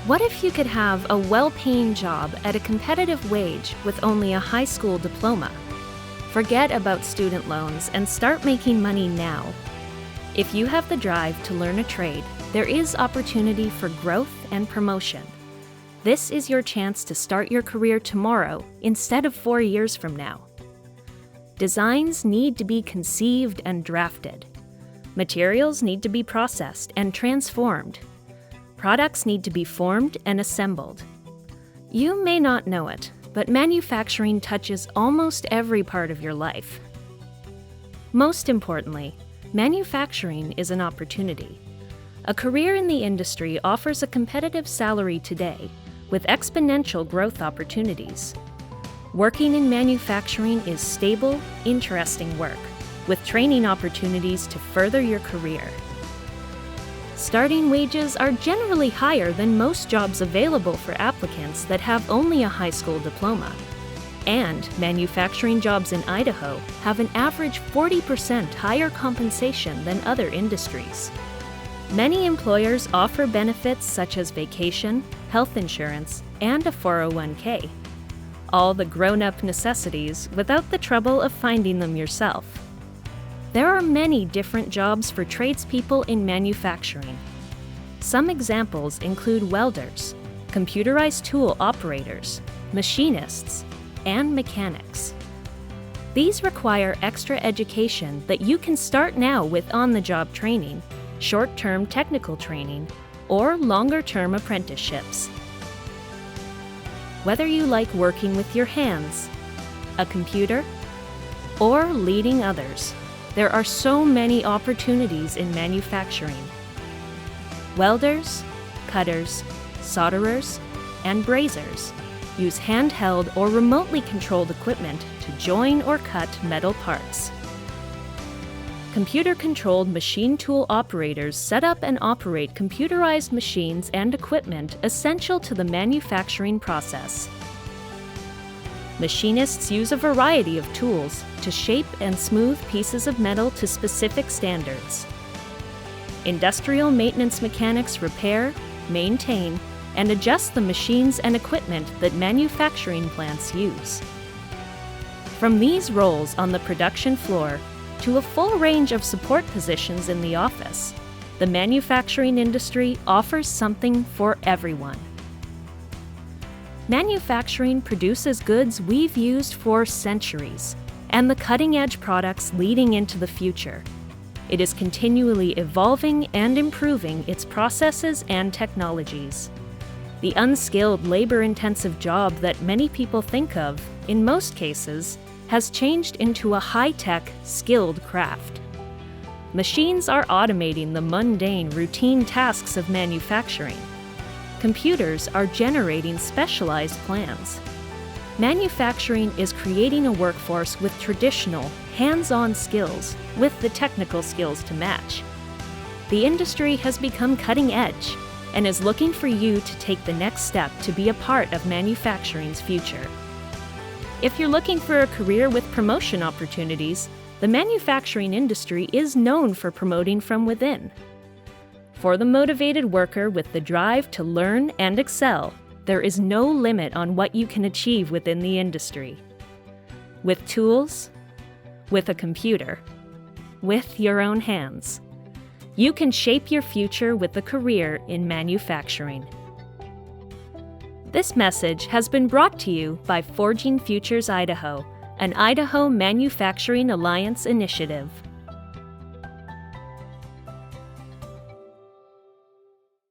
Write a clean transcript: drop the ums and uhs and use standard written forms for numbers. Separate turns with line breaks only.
What if you could have a well-paying job at a competitive wage with only a high school diploma? Forget about student loans and start making money now. If you have the drive to learn a trade, there is opportunity for growth and promotion. This is your chance to start your career tomorrow instead of 4 years from now. Designs need to be conceived and drafted. Materials need to be processed and transformed. Products need to be formed and assembled. You may not know it, but manufacturing touches almost every part of your life. Most importantly, manufacturing is an opportunity. A career in the industry offers a competitive salary today, with exponential growth opportunities. Working in manufacturing is stable, interesting work, with training opportunities to further your career. Starting wages are generally higher than most jobs available for applicants that have only a high school diploma. And manufacturing jobs in Idaho have an average 40% higher compensation than other industries. Many employers offer benefits such as vacation, health insurance, and a 401k. All the grown-up necessities without the trouble of finding them yourself. There are many different jobs for tradespeople in manufacturing. Some examples include welders, computerized tool operators, machinists, and mechanics. These require extra education that you can start now with on-the-job training, short-term technical training, or longer-term apprenticeships. Whether you like working with your hands, a computer, or leading others, there are so many opportunities in manufacturing. Welders, cutters, solderers, and brazers use handheld or remotely controlled equipment to join or cut metal parts. Computer-controlled machine tool operators set up and operate computerized machines and equipment essential to the manufacturing process. Machinists use a variety of tools to shape and smooth pieces of metal to specific standards. Industrial maintenance mechanics repair, maintain, and adjust the machines and equipment that manufacturing plants use. From these roles on the production floor to a full range of support positions in the office, the manufacturing industry offers something for everyone. Manufacturing produces goods we've used for centuries, and the cutting-edge products leading into the future. It is continually evolving and improving its processes and technologies. The unskilled, labor-intensive job that many people think of, in most cases, has changed into a high-tech, skilled craft. Machines are automating the mundane, routine tasks of manufacturing. Computers are generating specialized plans. Manufacturing is creating a workforce with traditional, hands-on skills with the technical skills to match. The industry has become cutting edge and is looking for you to take the next step to be a part of manufacturing's future. If you're looking for a career with promotion opportunities, the manufacturing industry is known for promoting from within. For the motivated worker with the drive to learn and excel, there is no limit on what you can achieve within the industry. With tools, with a computer, with your own hands, you can shape your future with a career in manufacturing. This message has been brought to you by Forging Futures Idaho, an Idaho Manufacturing Alliance initiative.